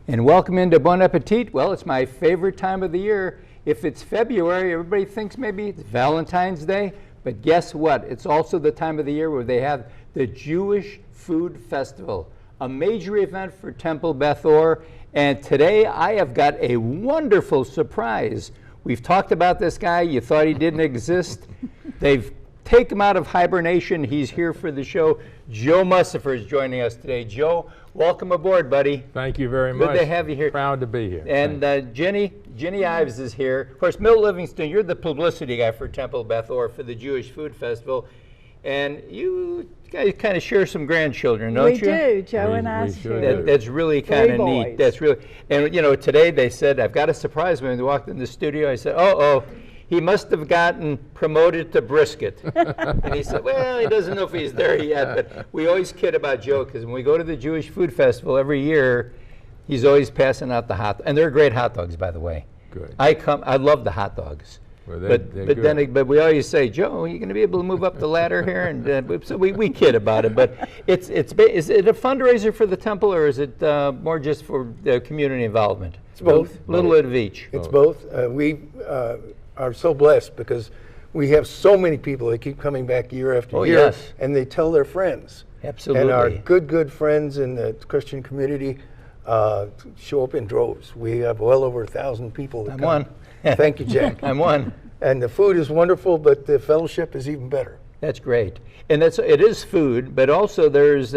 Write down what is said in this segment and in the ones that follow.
And welcome into Bon Appetit. Well, it's my favorite time of the year. If it's February, everybody thinks maybe it's Valentine's Day, but guess what? It's also the time of the year where they have the Jewish Food Festival, a major event for Temple Beth Or. And today I have got a wonderful surprise. We've talked about this guy. You thought he didn't exist. They've taken him out of hibernation. He's here for the show. Joe Musifer is joining us today. Joe, welcome aboard, buddy. Thank you very much. Good to have you here. Proud to be here. And Jenny Ives is here. Of course, Milt Livingston, you're the publicity guy for Temple Beth Or for the Jewish Food Festival. And you guys kind of share some grandchildren, don't you? We do. Joe and I share. That's really kind of neat. That's really, and you know, today they said, I've got a surprise when they walked in the studio. I said, oh, he must have gotten promoted to brisket. And he said, well, he doesn't know if he's there yet. But we always kid about Joe, because when we go to the Jewish Food Festival every year, he's always passing out the hot, and they're great hot dogs, by the way. Good. I love the hot dogs. Well, but we always say, Joe, are you going to be able to move up the ladder here? And so we kid about it. But is it a fundraiser for the temple, or is it more just for the community involvement? It's both. A little bit of each. It's both. We are so blessed because we have so many people that keep coming back year after year, yes. And they tell their friends. Absolutely. And our good friends in the Christian community show up in droves. We have well over 1,000 people that I'm come. one. Thank you, Jack. I'm one. And the food is wonderful, but the fellowship is even better. That's great. And it is food, but also there's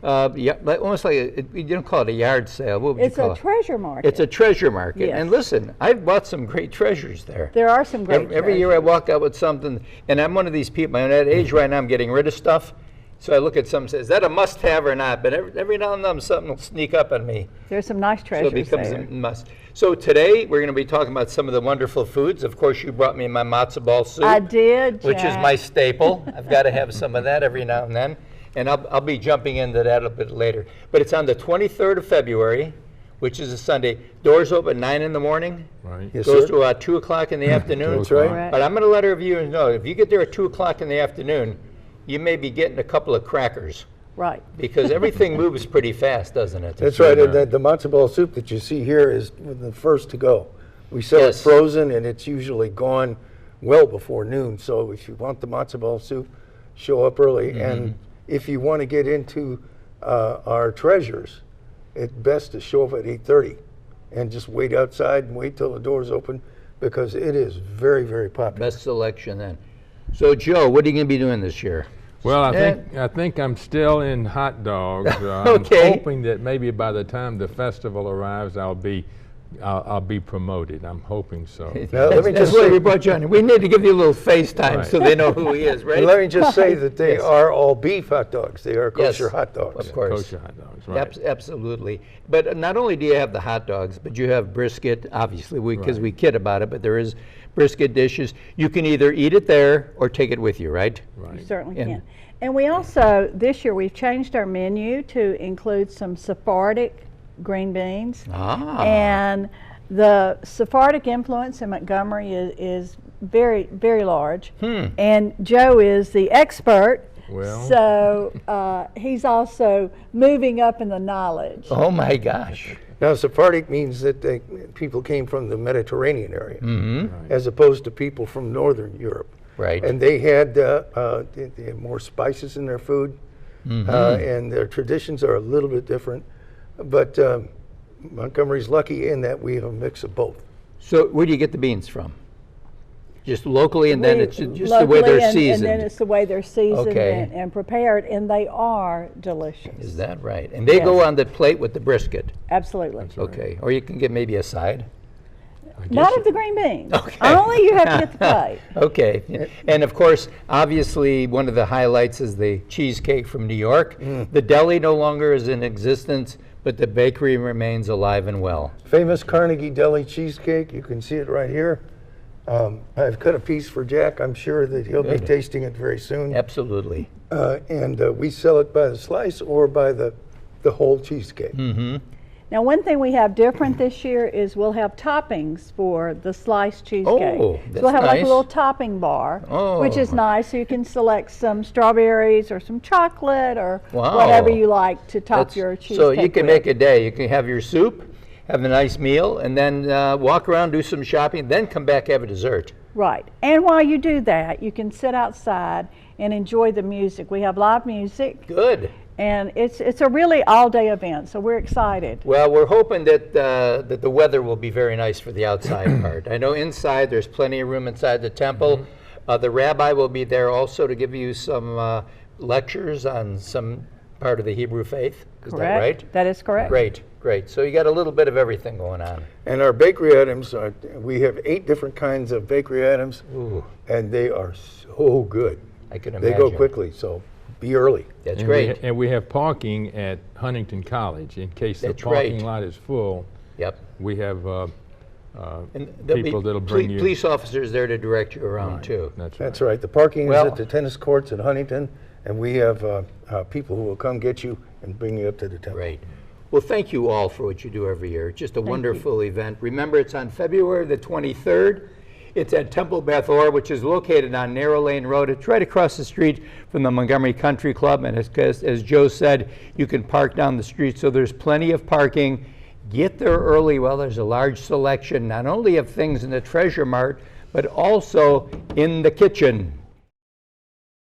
almost like you don't call it a yard sale. What would you call it? It's a treasure market. It's a treasure market. Yes. And listen, I've bought some great treasures there. There are some great Every year I walk out with something, and I'm one of these people, I'm at that age right now, I'm getting rid of stuff. So I look at something and say, is that a must-have or not? But every now and then something will sneak up on me. There's some nice treasures So it becomes there. a must. So today we're going to be talking about some of the wonderful foods. Of course, you brought me my matzo ball soup. I did, Jack. Which is my staple. I've got to have some of that every now and then. And I'll be jumping into that a bit later. But it's on the 23rd of February, which is a Sunday. Doors open 9 in the morning. Right. Yes, Goes sir. to about 2 o'clock in the afternoon. That's right. Correct. But I'm going to let our viewers know, if you get there at 2 o'clock in the afternoon, you may be getting a couple of crackers. Right. Because everything moves pretty fast, doesn't it? That's right. And the matzo ball soup that you see here is the first to go. We sell it frozen, and it's usually gone well before noon. So if you want the matzo ball soup, show up early. And if you want to get into our treasures, it's best to show up at 8:30 and just wait outside and wait till the doors open, because it is very, very popular. Best selection then. So Joe, what are you going to be doing this year? Well, I think I'm still in hot dogs. Okay. I'm hoping that maybe by the time the festival arrives, I'll be promoted. I'm hoping so. Now, let me That's just why say, we brought you on. We need to give you a little FaceTime Right. so they know who he is, right? let me just say that they are all beef hot dogs. They are kosher hot dogs. Of course. Kosher hot dogs, right. Absolutely. But not only do you have the hot dogs, but you have brisket, obviously, because we kid about it, but there is brisket dishes. You can either eat it there or take it with you, right? Right. You certainly And- can. And we also, this year, we've changed our menu to include some Sephardic green beans. Ah. And the Sephardic influence in Montgomery is very, very large. And Joe is the expert. Well. So he's also moving up in the knowledge. Oh my gosh. Now, Sephardic means that people came from the Mediterranean area, as opposed to people from Northern Europe. Right. And they had more spices in their food, and their traditions are a little bit different. But Montgomery's lucky in that we have a mix of both. So where do you get the beans from? Just locally, and then it's just the way Locally, they're and seasoned. then it's the way they're seasoned Okay. and prepared, and they are delicious. Is that right? And they go Yes. on the plate with the brisket. Absolutely. right. Okay. Or you can get maybe a side. Not of the green beans. Okay. Only you have to get the plate. Okay. And of course, obviously, one of the highlights is the cheesecake from New York. The deli no longer is in existence, but the bakery remains alive and well. Famous Carnegie Deli cheesecake. You can see it right here. I've cut a piece for Jack. I'm sure that he'll be tasting it very soon. Absolutely. And we sell it by the slice or by the whole cheesecake. Now, one thing we have different this year is we'll have toppings for the sliced cheesecake. Oh, so that's we'll have like nice. a little topping bar, which is nice. So you can select some strawberries or some chocolate or Wow. whatever you like to top That's- your cheesecake So you can with. make a day. You can have your soup, have a nice meal, and then walk around, do some shopping, then come back, have a dessert. Right. And while you do that, you can sit outside and enjoy the music. We have live music. Good. And it's a really all-day event, so we're excited. Well, we're hoping that that the weather will be very nice for the outside part. I know inside there's plenty of room inside the temple. The rabbi will be there also to give you some lectures on some part of the Hebrew faith. Is that right? That is correct. Great, great. So you got a little bit of everything going on. And our bakery items, we have 8 different kinds of bakery items, and they are so good. I can imagine. They go quickly, so be early. That's And great. and we have parking at Huntington College in case the That's parking right. lot is full. Yep. We have And there'll people be that'll bring you. police officers there to direct you around too. That's right. The parking Well- is at the tennis courts at Huntington, and we have people who will come get you and bring you up to the temple. Great. Well, thank you all for what you do every year. It's just a wonderful event. Remember, it's on February the 23rd. It's at Temple Beth Or, which is located on Narrow Lane Road. It's right across the street from the Montgomery Country Club. And as Joe said, you can park down the street, so there's plenty of parking. Get there early. Well, there's a large selection, not only of things in the Treasure Mart, but also in the kitchen.